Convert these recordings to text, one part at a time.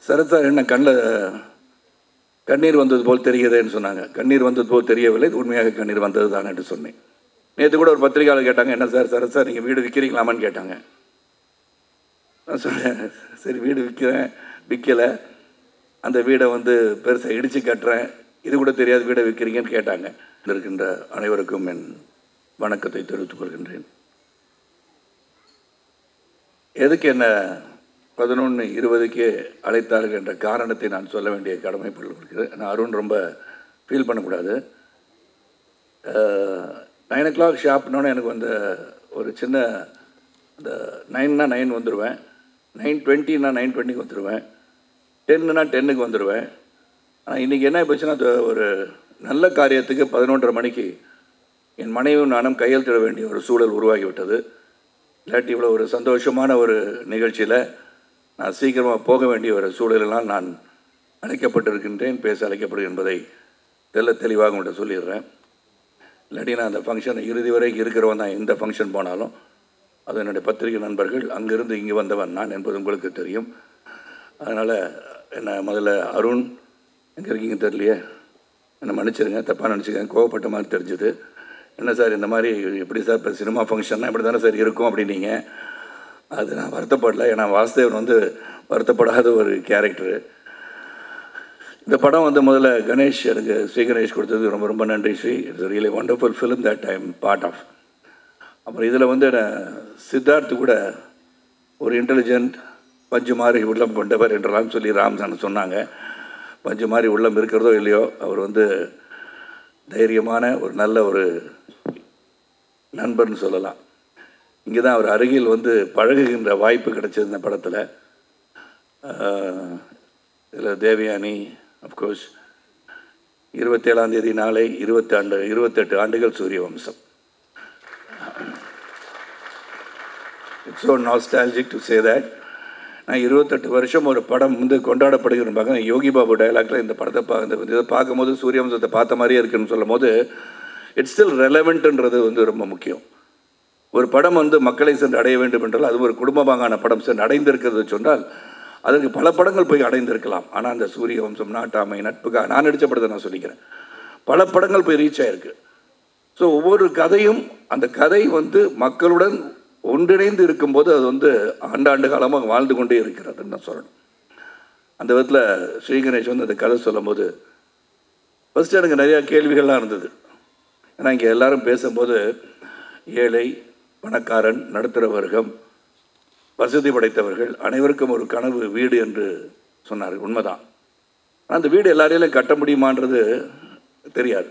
Sarath sir என்ன கண்ணீர் வந்தது போல் தெரிகிறதுன்னு சொன்னாங்க. கண்ணீர் வந்தது போல் தெரியவில்லை, உண்மையாக கண்ணீர் வந்தது தான் என்று சொன்னேன். நேற்று கூட ஒரு பத்திரிகையாளர் கேட்டாங்க, என்ன சார் சரத் சார் நீங்கள் வீடு விற்கிறீங்களாமான்னு கேட்டாங்க. நான் சொன்னேன், சரி வீடு விற்கலை, அந்த வீடை பெருசாக இடித்து கட்டுறேன், இது கூட தெரியாது வீடை விற்கிறீங்கன்னு கேட்டாங்க. இருக்கின்ற அனைவருக்கும் என் வணக்கத்தை தெரிவித்துக் கொள்கின்றேன். எதுக்கு என்ன 11:20க்கே அழைத்தார்கள் என்ற காரணத்தை நான் சொல்ல வேண்டிய கடமைப்பட்டிருக்கிறது. நான் அருண் ரொம்ப ஃபீல் பண்ணக்கூடாது. 9 o'clock ஷாப்னோன்னு எனக்கு ஒரு சின்ன அந்த 9னா 9 வந்துடுவேன், 9:20னா 9:20க்கு வந்துடுவேன், 10னா 10க்கு வந்துடுவேன். ஆனால் இன்றைக்கி என்ன போச்சுன்னா, ஒரு நல்ல காரியத்துக்கு 11:30 மணிக்கு என் மனைவியும் நானும் கையெழுத்திட வேண்டிய ஒரு சூழல் உருவாகிவிட்டது. இல்லாட்டி இவ்வளோ ஒரு சந்தோஷமான ஒரு நிகழ்ச்சியில் நான் சீக்கிரமாக போக வேண்டிய ஒரு சூழலெல்லாம் நான் அழைக்கப்பட்டிருக்கின்றேன், பேச அழைக்கப்படுகிறேன் என்பதை தெளிவாக உங்கள்கிட்ட சொல்லிடுறேன். இல்லாட்டி நான் அந்த ஃபங்க்ஷன் இறுதி வரைக்கும் இருக்கிறவன் தான். எந்த ஃபங்க்ஷன் போனாலும் அது என்னுடைய பத்திரிகை நண்பர்கள், அங்கேருந்து இங்கே வந்தவன் நான் என்பது உங்களுக்கு தெரியும். அதனால் என்னை முதல்ல அருண் எங்கே இருக்கீங்க தெரியலையே, என்னை மன்னிச்சிருங்க, தப்பாக நினச்சிக்கங்க, கோவப்பட்ட மாதிரி தெரிஞ்சுது. என்ன சார் இந்த மாதிரி எப்படி சார் இப்போ சினிமா ஃபங்க்ஷன்னா இப்படி தானே சார் இருக்கும் அப்படின்னீங்க. அது நான் வருத்தப்படலை, ஏன்னா வாசுதேவன் வருத்தப்படாத ஒரு கேரக்டரு. இந்த படம் முதல்ல கணேஷ், எனக்கு ஸ்ரீ கணேஷ் கொடுத்தது ரொம்ப ரொம்ப நன்றி Sri. It's really wonderful film that I am part of. அப்புறம் இதில் சித்தார்த்து கூட ஒரு இன்டெலிஜென்ட் பஞ்சு மாதிரி உள்ளம் கொண்டவர் என்றெல்லாம் சொல்லி ராம்சான் சொன்னாங்க. பஞ்சு மாதிரி உள்ளம் இருக்கிறதோ இல்லையோ, அவர் தைரியமான ஒரு நல்ல ஒரு நண்பர்னு சொல்லலாம். இங்கே தான் அவர் அருகில் பழகுகின்ற வாய்ப்பு கிடைச்சது இந்த படத்தில். இதில் தேவயானி அஃப்கோர்ஸ் 27ஆம் தேதி நாளை 28 ஆண்டுகள் சூரிய வம்சம். It's so nostalgic to say that. நான் 28 வருஷம் ஒரு படம் கொண்டாடப்படுகிற பார்க்க யோகி பாபு டைலாக்ல இந்த படத்தை இதை பார்க்கும்போது சூரிய வம்சத்தை பார்த்த மாதிரியே இருக்குன்னு சொல்லும் போது இட்ஸ் ஸ்டில் ரெலவெண்ட்ன்றது ரொம்ப முக்கியம். ஒரு படம் மக்களை சென்று அடைய வேண்டும் என்றால் அது ஒரு குடும்பமாகான படம் சென்று அடைந்திருக்கிறது சொன்னால் அதற்கு பல படங்கள் போய் அடைந்திருக்கலாம். ஆனால் அந்த சூரிய வம்சம், நாட்டாமை, நட்புக்காக நான் நடித்த படத்தை நான் சொல்லிக்கிறேன், பல படங்கள் போய் ரீச் ஆகிருக்கு. ஸோ ஒவ்வொரு கதையும் அந்த கதை மக்களுடன் ஒன்றிணைந்து இருக்கும்போது அது ஆண்டாண்டு காலமாக வாழ்ந்து கொண்டே இருக்கிறதுன்னு நான் சொல்லணும். அந்த விதத்தில் ஸ்ரீ கணேஷ் அந்த கதை சொல்லும் போது ஃபஸ்ட்டு எனக்கு நிறையா கேள்விகள்லாம் இருந்தது. ஏன்னா இங்கே எல்லோரும் பேசும்போது ஏழை, பணக்காரன், நடுத்தர வர்க்கம், வசதி படைத்தவர்கள் அனைவருக்கும் ஒரு கனவு வீடு என்று சொன்னார்கள். உண்மைதான். ஆனால் அந்த வீடு எல்லாரையும் கட்ட முடியுமான்றது தெரியாது.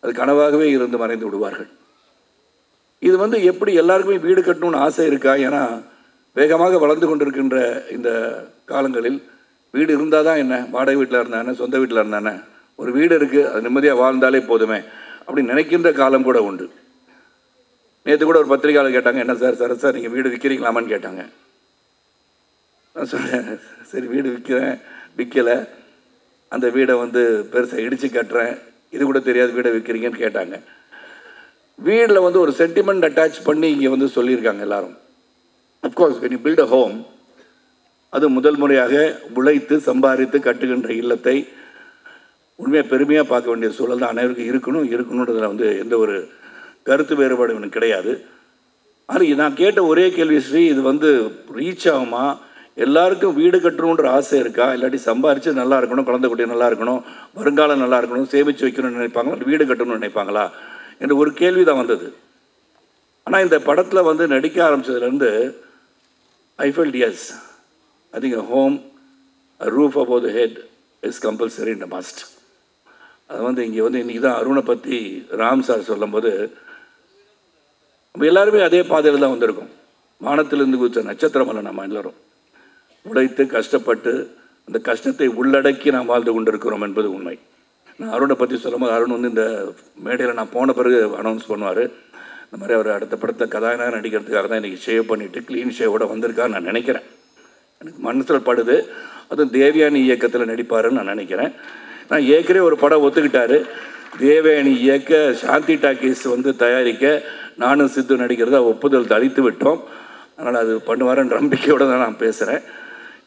அது கனவாகவே இருந்து மறைந்து விடுவார்கள். இது எப்படி எல்லாருக்குமே வீடு கட்டணும்னு ஆசை இருக்கா? ஏன்னா வேகமாக வளர்ந்து கொண்டிருக்கின்ற இந்த காலங்களில் வீடு இருந்தால் தான் என்ன, வாடகை வீட்டில் இருந்தானே, சொந்த வீட்டில் இருந்தானே, ஒரு வீடு இருக்குது அது நிம்மதியாக வாழ்ந்தாலே போதுமே அப்படின்னு நினைக்கின்ற காலம் கூட உண்டு. நேற்று கூட ஒரு பத்திரிகையாளர் கேட்டாங்க, என்ன சார் சரத் சார் நீங்கள் வீடு விற்கிறீங்களாமான்னு கேட்டாங்க. நான் சொன்னேன், சரி வீடு விற்கலை, அந்த வீடை பெருசாக இடித்து கட்டுறேன், இது கூட தெரியாது வீடை விற்கிறீங்கன்னு கேட்டாங்க. வீட்டில் ஒரு சென்டிமெண்ட் அட்டாச் பண்ணி இங்கே சொல்லியிருக்காங்க எல்லாரும். Of course when you build a home, அது முதல் முறையாக உழைத்து சம்பாதித்து கட்டுகின்ற இல்லத்தை உண்மையாக பெருமையாக பார்க்க வேண்டிய சூழல் தான் அனைவருக்கும் இருக்கணுன்றதில் எந்த ஒரு கருத்து வேறுபாடு எனக்கு கிடையாது. ஆனால் நான் கேட்ட ஒரே கேள்வி ஸ்ரீ, இது ரீச் ஆகுமா? எல்லாருக்கும் வீடு கட்டணுன்ற ஆசை இருக்கா? இல்லாட்டி சம்பாரித்து நல்லா இருக்கணும், குழந்தை குட்டி நல்லா இருக்கணும், வருங்காலம் நல்லா இருக்கணும், சேமித்து வைக்கணும்னு நினைப்பாங்களா, வீடு கட்டணும்னு நினைப்பாங்களா என்ற ஒரு கேள்வி தான் வந்தது. ஆனால் இந்த படத்தில் நடிக்க ஆரம்பித்ததுலேருந்து I felt as, I think a home, a roof above the head is compulsory and a must. அது இங்கே இன்றைக்கி தான் அருணை பற்றி ராம் சார் சொல்லும்போது நம்ம எல்லாருமே அதே பாதையில் தான் வந்திருக்கோம். வானத்திலிருந்து குதித்த நட்சத்திரம் அல்ல நம்ம எல்லோரும். உழைத்து கஷ்டப்பட்டு அந்த கஷ்டத்தை உள்ளடக்கி நாம் வாழ்ந்து கொண்டிருக்கிறோம் என்பது உண்மை. நான் அருணை பற்றி சொல்லும்போது அருண் இந்த மேடையில் நான் போன பிறகு அனௌன்ஸ் பண்ணுவார், இந்த மாதிரி அவர் அடுத்த படத்தை கதாநாயகன் நடிக்கிறதுக்காக தான் இன்றைக்கி ஷேவ் பண்ணிவிட்டு க்ளீன் ஷேவோடு வந்திருக்கான்னு நான் நினைக்கிறேன். எனக்கு மனசில் படுது. அதுவும் தேவயானி இயக்கத்தில் நடிப்பாருன்னு நான் நினைக்கிறேன். நான் ஏற்கனவே ஒரு படம் ஒத்துக்கிட்டாரு, தேவயானி இயக்க, சாந்தி டாக்கீஸ் தயாரிக்க, நானும் சித்து நடிக்கிறத ஒப்புதல் அளித்து விட்டோம். அதனால் அது பண்ணுவாருன்ற நம்பிக்கையோடு தான் நான் பேசுகிறேன்.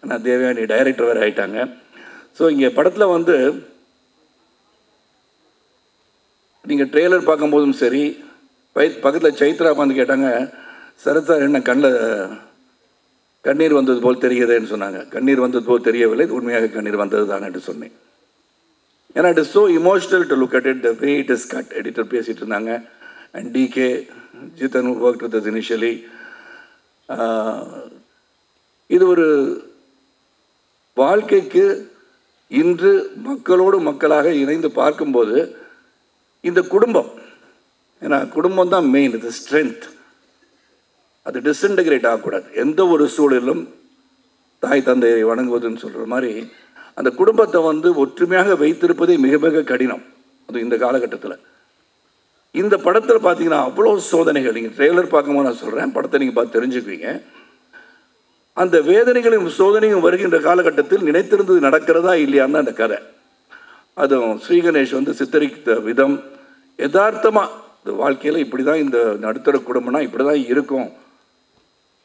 ஆனால் தேவயானி டைரக்டர் வேறு ஆகிட்டாங்க. ஸோ இங்கே படத்தில் வந்து நீங்கள் ட்ரெய்லர் பார்க்கும்போதும் சரி, பக்கத்தில் சைத்ரா வந்து கேட்டாங்க, சரத் சார் என்ன கண்ணீர் வந்தது போல் தெரிகிறதுன்னு சொன்னாங்க. கண்ணீர் வந்தது போல் தெரியவில்லை, உண்மையாக கண்ணீர் வந்தது தான் என்று சொன்னேன். ஏன்னா it is so emotional to look at it, the way it is cut. Editor பேசிகிட்டு இருந்தாங்க. And DK Jithan work with us initially. இது ஒரு வாழ்க்கைக்கு இன்று மக்களோடு மக்களாக இணைந்து பார்க்கும்போது இந்த குடும்பம், ஏன்னா குடும்பம் தான் மெயின், இது ஸ்ட்ரென்த். அது டிஸ்இன்டகிரேட் ஆகக்கூடாது. எந்த ஒரு சூழலிலும் தாய் தந்தையை வணங்குவதுன்னு சொல்கிற மாதிரி அந்த குடும்பத்தை வந்து ஒற்றுமையாக வைத்திருப்பதே மிக மிக கடினம். அது இந்த காலகட்டத்தில். இந்த படத்தில் பார்த்தீங்கன்னா அவ்வளோ சோதனைகள். நீங்கள் ட்ரெய்லர் பார்க்கும்போது நான் சொல்கிறேன், படத்தை நீங்கள் பார்த்து தெரிஞ்சுக்குவீங்க. அந்த வேதனைகளும் சோதனையும் வருகின்ற காலகட்டத்தில் நினைத்திருந்தது நடக்கிறதா இல்லையான்னு அந்த கதை. அதுவும் ஸ்ரீகணேஷ் வந்து சித்தரித்த விதம் யதார்த்தமாக இந்த வாழ்க்கையில் இப்படி தான், இந்த நடுத்தர குடும்பம்னா இப்படி தான் இருக்கும்.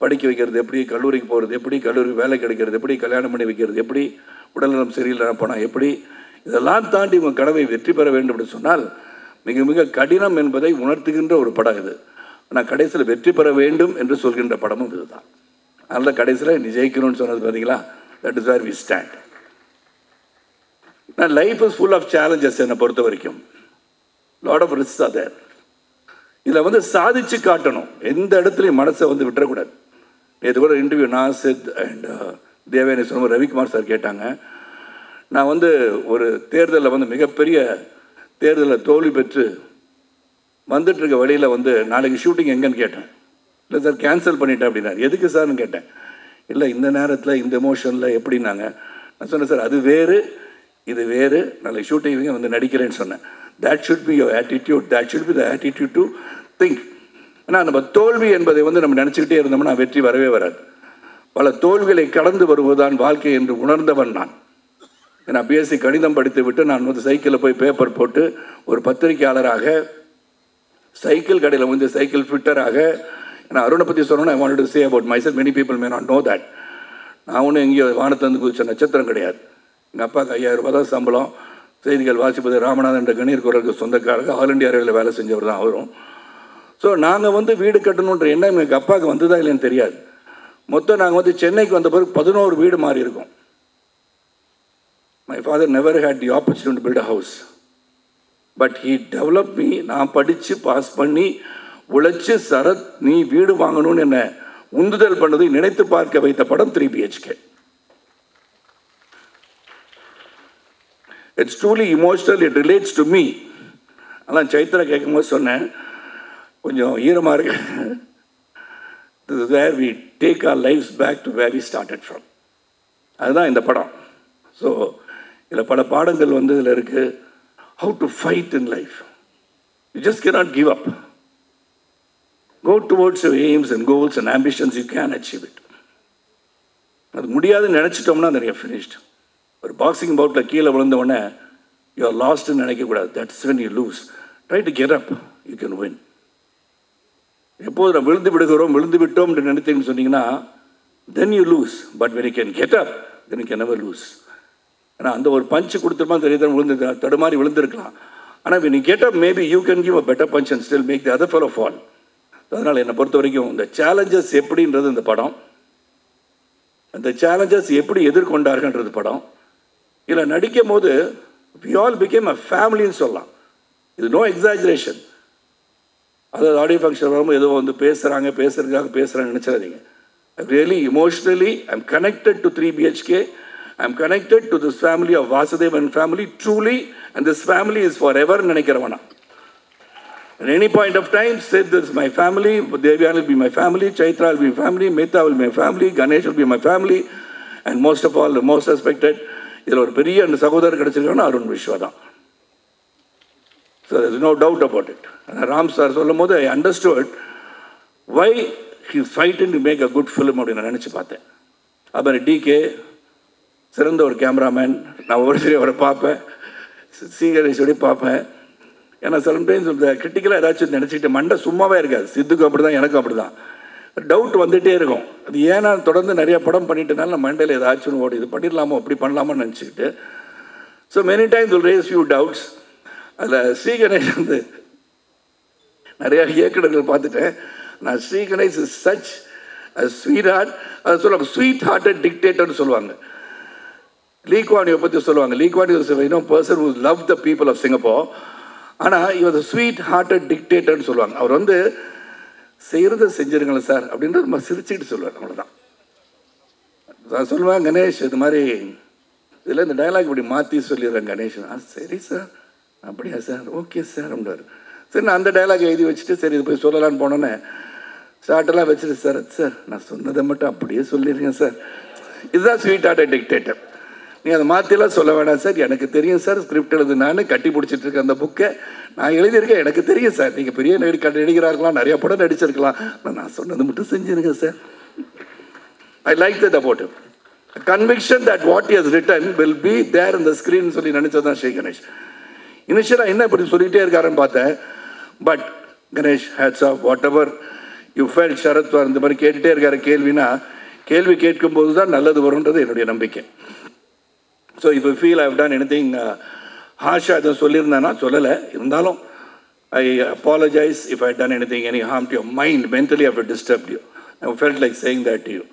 படிக்க வைக்கிறது எப்படி, கல்லூரிக்கு போகிறது எப்படி, கல்லூரிக்கு வேலை கிடைக்கிறது எப்படி, கல்யாணம் பண்ணி வைக்கிறது எப்படி, உடல்நலம் சரியில்லை போனால் எப்படி, இதெல்லாம் தாண்டி உங்கள் கனவை வெற்றி பெற வேண்டும் என்று சொன்னால் மிக மிக கடினம் என்பதை உணர்த்துகின்ற ஒரு படம் இது. ஆனால் கடைசியில் வெற்றி பெற வேண்டும் என்று சொல்கின்ற படமும் இதுதான். அதனால் கடைசியில் நீ ஜெயிக்கணும்னு சொன்னது பார்த்தீங்களா, that is where we stand. நான் life is full of challenges. என்னை பொறுத்த வரைக்கும் lot of risk are there. இதில் வந்து சாதிச்சு காட்டணும், எந்த இடத்துலையும் மனசை வந்து விட்டுறக்கூடாது. இது கூட இன்டர்வியூ நாசித் அண்ட் தேவயானி சொன்ன ரவிக்குமார் சார் கேட்டாங்க. நான் வந்து ஒரு தேர்தலில் வந்து மிகப்பெரிய தேர்தலில் தோல்வி பெற்று வந்துட்டுருக்க வழியில் வந்து நாளைக்கு ஷூட்டிங் எங்கேன்னு கேட்டேன். இல்லை சார் கேன்சல் பண்ணிட்டேன் அப்படின்னாரு. எதுக்கு சார்னு கேட்டேன். இல்லை இந்த நேரத்தில் இந்த எமோஷனில் எப்படின்னாங்க. நான் சொன்னேன் சார் அது வேறு இது வேறு, நாளைக்கு ஷூட்டிங் வந்து நடிக்கிறேன்னு சொன்னேன். That should be your attitude, that should be the attitude to think. ஆனால் நம்ம தோல்வி என்பதை வந்து நம்ம நினச்சிக்கிட்டே இருந்தோம்னா வெற்றி வரவே வராது. பல தோல்விகளை கடந்து வருவதுதான் வாழ்க்கை என்று உணர்ந்தவன் நான். ஏன்னா பிஎஸ்சி கணிதம் படித்து விட்டு நான் வந்து சைக்கிளில் போய் பேப்பர் போட்டு ஒரு பத்திரிகையாளராக, சைக்கிள் கடையில் வந்து சைக்கிள் ஃபிட்டராக, ஏன்னா அருணை பற்றி சொல்லணும்னா I want to say about myself, many people may not know that. நான் ஒன்றும் எங்கேயோ வானத்தந்து குதிச்ச நட்சத்திரம் கிடையாது. எங்கள் அப்பாவுக்கு 5000 ரூபாய் தான் சம்பளம். செய்திகள் வாசிப்பது ராமநாதன் என்ற கணீர் குரலுக்கு சொந்தக்காரங்க, ஆல் இண்டியா ரயில்வேல வேலை செஞ்சவர் தான் அவரும். ஸோ நாங்கள் வந்து வீடு கட்டணுன்ற எண்ணம் எங்கள் அப்பாவுக்கு வந்ததா இல்லைன்னு தெரியாது. மொத்தம் நாங்கள் வந்து சென்னைக்கு வந்த பிறகு 11 வீடு மாறி இருக்கோம். My father never had the opportunity to build a house, but he develop me. நான் படித்து பாஸ் பண்ணி உழைச்சி சரத் நீ வீடு வாங்கணும்னு என்ன உந்துதல் பண்ணதை நினைத்து பார்க்க வைத்த படம் 3 BHK. It's truly emotional, it relates to me. அதான் சைத்ரா கேட்கும்போது சொன்னேன், கொஞ்சம் ஈரமாக இருக்கு. This is where we take our lives back to where we started from. அதுதான் இந்த படம். ஸோ இதில் பல பாடங்கள் வந்து இதில் இருக்குது. How to fight in life. You just cannot give up. Go towards your aims and goals and ambitions, you can achieve it. அது முடியாதுன்னு நினச்சிட்டோம்னா then you're finished. ஒரு பாக்ஸிங் பவுட்டில் கீழே விழுந்தவுடனே யூ ஆர் லாஸ்ட்னு நினைக்கக்கூடாது. That's when you lose. Try to get up, you can win. எப்போது நம்ம விழுந்து விட்டோம் என்று நினைத்தீங்கன்னு சொன்னீங்கன்னா then you lose. But when you can get up then you can never lose. ஏன்னா அந்த ஒரு பஞ்சு கொடுத்துருமா தெரியுது, தடுமாறி விழுந்திருக்கலாம். ஆனால் when you get up maybe you can give a better punch and still make the other fellow fall. அதனால் என்னை பொறுத்த வரைக்கும் இந்த சேலஞ்சஸ் எப்படின்றது இந்த படம், அந்த சேலஞ்சஸ் எப்படி எதிர்கொண்டார்கள்ன்றது படம். இதில் நடிக்கும் போது we all became a ஃபேமிலின்னு சொல்லலாம். இது நோ எக்ஸாஜரேஷன். அதாவது ஆடியோ ஃபங்க்ஷன் வரும்போது ஏதோ வந்து பேசுகிறாங்க நினச்சிடாதீங்க. Really emotionally I am connected to 3 BHK. I am connected to this family of Vasudevan family truly, and this family is for ever நினைக்கிறவனா. At any point of time, say this is my family, Devyani will be my family, Chaitra will be my family, Mehta will be my family, Ganesh will be my family, and most of all, the most respected, இதில் ஒரு பெரிய அந்த சகோதரர் கிடைச்சிருக்காங்கன்னா அருண் விஸ்வா தான். So there is no doubt about it. Ram sir சொல்லும் போது I understood why he is fighting to make a good film அப்படின்னு நான் நினச்சி பார்த்தேன். அப்புறம் டிகே சிறந்த ஒரு கேமராமேன். நான் ஒவ்வொரு சரி அவரை பார்ப்பேன், சீகரேஷோடய பார்ப்பேன். ஏன்னா சில டைம்ஸ் இந்த கிரிட்டிக்கலாக ஏதாச்சும் நினச்சிக்கிட்டு மண்டை சும்மாவே இருக்காது. சித்துக்கும் அப்படி தான், எனக்கும் அப்படி தான். டவுட் வந்துகிட்டே இருக்கும். அது ஏன் நான் தொடர்ந்து நிறைய படம் பண்ணிட்டனால நம்ம மண்டையில் ஏதாச்சும் ஓடி இது பண்ணிடலாமோ அப்படி பண்ணலாமோ நினச்சிக்கிட்டு. So many times will raise few doubts. அதில் ஸ்ரீ கணேஷ் வந்து நிறையா இயக்குநர்கள் பார்த்துட்டேன். நான் Sri Ganesh is such sweet heart. அதை சொல்லுவாங்க ஸ்வீட் ஹார்ட்டட் டிக்டேட்டர்னு சொல்லுவாங்க. லீ குவான் யூ பற்றி சொல்லுவாங்க. Lee Kuan Yew person who love the people of Singapore. ஆனால் இவர் ஸ்வீட் ஹார்ட்டட் டிக்டேட்டர்னு சொல்லுவாங்க. அவர் வந்து செய்கிறத செஞ்சுருங்களேன் சார் அப்படின்றது நம்ம சிரிச்சுக்கிட்டு சொல்லுவார். அவ்வளோதான். நான் சொல்லுவேன் கணேஷ் இது மாதிரி இதில் இந்த டைலாக் இப்படி மாற்றி சொல்லிடுறேன் கணேஷ். சரி சார் அப்படியா சார் ஓகே சார் அப்படின்றார். சரி நான் அந்த டைலாக் எழுதி வச்சுட்டு சரி இது போய் சொல்லலான்னு போனோன்னே ஸ்டார்ட்டெல்லாம் வச்சுட்டு சார் சார் நான் சொன்னதை மட்டும் அப்படியே சொல்லிடுறேன் சார். இதுதான் ஸ்வீட் ஹார்ட்டட் டிக்டேட்டர். நீ அதை மாற்றிலாம் சொல்ல வேணாம் சார், எனக்கு தெரியும் சார், ஸ்கிரிப்ட் எழுது நான் கட்டி பிடிச்சிட்டு இருக்கேன் அந்த புக்கை நான் எழுதியிருக்கேன், எனக்கு தெரியும் சார், நீங்கள் பெரிய நடிகராக நிறையா படம் நடிச்சிருக்கலாம், நான் சொன்னது மட்டும் செஞ்சுருங்க sir. I like that about him. Conviction that what he has written will be there in the screen சொல்லி நினச்சது தான் ஸ்ரீ கணேஷ். இனிஷியலாக என்ன இப்படி சொல்லிகிட்டே இருக்காருன்னு பார்த்தேன். But Ganesh hats off whatever you felt. Sarath இந்த மாதிரி கேட்டுகிட்டே இருக்காரு கேள்வினா கேள்வி கேட்கும்போது தான் நல்லது வரும்ன்றது என்னுடைய நம்பிக்கை. So if you feel I have done anything ஹாஷா அதை சொல்லியிருந்தேன்னா சொல்லலை, இருந்தாலும் I apologise if I done anything any harm to your mind, mentally I disturb you. I felt like saying that to you.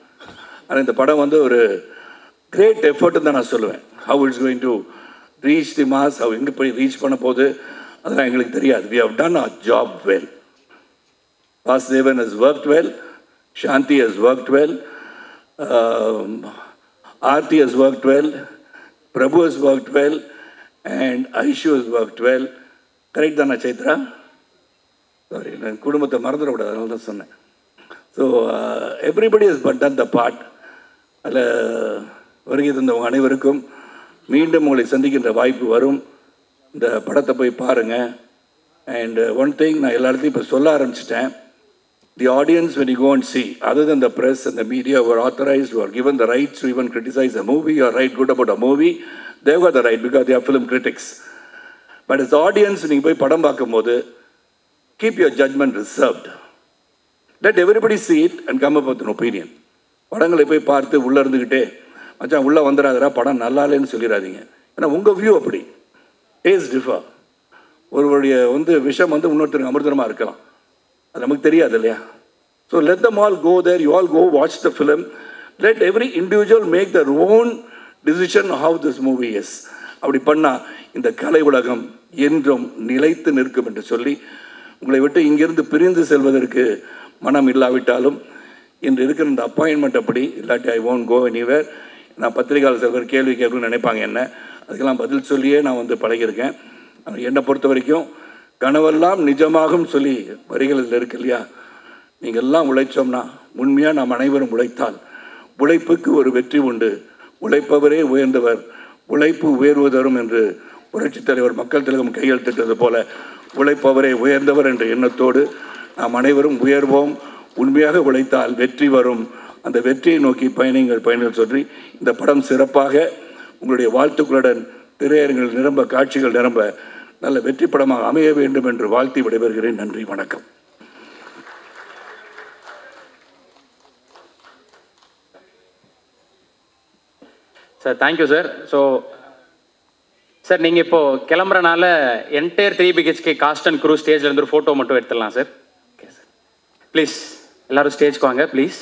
ஆனால் இந்த படம் வந்து ஒரு கிரேட் எஃபர்ட்னு தான் நான் சொல்லுவேன். How it's going to reach the mass, how எங்கே போய் ரீச் பண்ண போகுது அதெல்லாம் எங்களுக்கு தெரியாது. We have done our job well. Vasudevan has worked well, Shanti has worked well, Aarti has worked well, Prabhu has worked well, and Aishu has worked well. Correct தானா Chaitra? Sorry, நான் குடும்பத்தை மறந்துடக்கூடாது, அதனால தான் சொன்னேன். So everybody has done the part. அதில் வருகை தந்தவங்க அனைவருக்கும் மீண்டும் உங்களை சந்திக்கின்ற வாய்ப்பு வரும். இந்த படத்தை போய் பாருங்கள். அண்ட் ஒன் திங் நான் எல்லா இடத்தையும் இப்போ சொல்ல ஆரம்பிச்சிட்டேன். The audience, when you go and see, other than the press and the media who are authorized, who are given the rights to even criticize a movie or write good about a movie, they've got the right because they are film critics. But as the audience, when you go padam paakumbodhu, keep your judgment reserved. Let everybody see it and come up with an opinion. படங்களை போய் பார்த்து உள்ளே இருந்துக்கிட்டே மச்சான் உள்ளே வந்துடாதரா படம் நல்லா இல்லைன்னு சொல்லிடாதீங்க. ஏன்னா உங்கள் வியூ அப்படி. Taste differ. ஒருவருடைய விஷம் இன்னொருத்தருக்கு அமிர்தமாக இருக்கலாம், அது நமக்கு தெரியாது இல்லையா? So let them all go there, you all go watch the film, let every individual make their own decision how this movie is. அப்படி பண்ணால் இந்த கலை உலகம் என்றும் நிலைத்து நிற்கும் என்று சொல்லி உங்களை விட்டு இங்கிருந்து பிரிந்து செல்வதற்கு மனம் இல்லாவிட்டாலும் இன்று இருக்கிற இந்த அப்பாயின்மெண்ட் அப்படி இல்லாட்டி ஐ ஓன்ட் கோ எனிவேர். நான் பத்திரிகையாளர் சிலர் கேள்வி கேட்கணும்னு நினைப்பாங்க என்ன, அதுக்கெல்லாம் பதில் சொல்லியே நான் பழகியிருக்கேன். என்னை பொறுத்த வரைக்கும் கனவெல்லாம் நிஜமாகும் சொல்லி வரிகள் இதில் இருக்கு இல்லையா? நீங்கள் எல்லாம் உழைச்சோம்னா, உண்மையாக நாம் அனைவரும் உழைத்தால் உழைப்புக்கு ஒரு வெற்றி உண்டு. உழைப்பவரே உயர்ந்தவர், உழைப்பு உயர்வு தரும் என்று புரட்சித் தலைவர் மக்கள் திலகம் கையெழுத்திட்டது போல உழைப்பவரே உயர்ந்தவர் என்ற எண்ணத்தோடு நாம் அனைவரும் உயர்வோம். உண்மையாக உழைத்தால் வெற்றி வரும். அந்த வெற்றியை நோக்கி பயணிகள் சொல்லி இந்த படம் சிறப்பாக உங்களுடைய வாழ்த்துக்களுடன் திரையரங்கில் நிரம்ப, காட்சிகள் நிரம்ப நல்ல வெற்றி படமாக அமைய வேண்டும் என்று வாழ்த்தி விடைபெறுகிறேன். நன்றி, வணக்கம். Sir thank you sir. So sir நீங்கள் இப்போது கிளம்புறனால entire 3 BHK cast and crew ஸ்டேஜில் இருந்து ஒரு ஃபோட்டோ மட்டும் எடுத்துடலாம் சார். ஓகே சார், ப்ளீஸ் எல்லோரும் ஸ்டேஜ்க்கு வாங்க ப்ளீஸ்.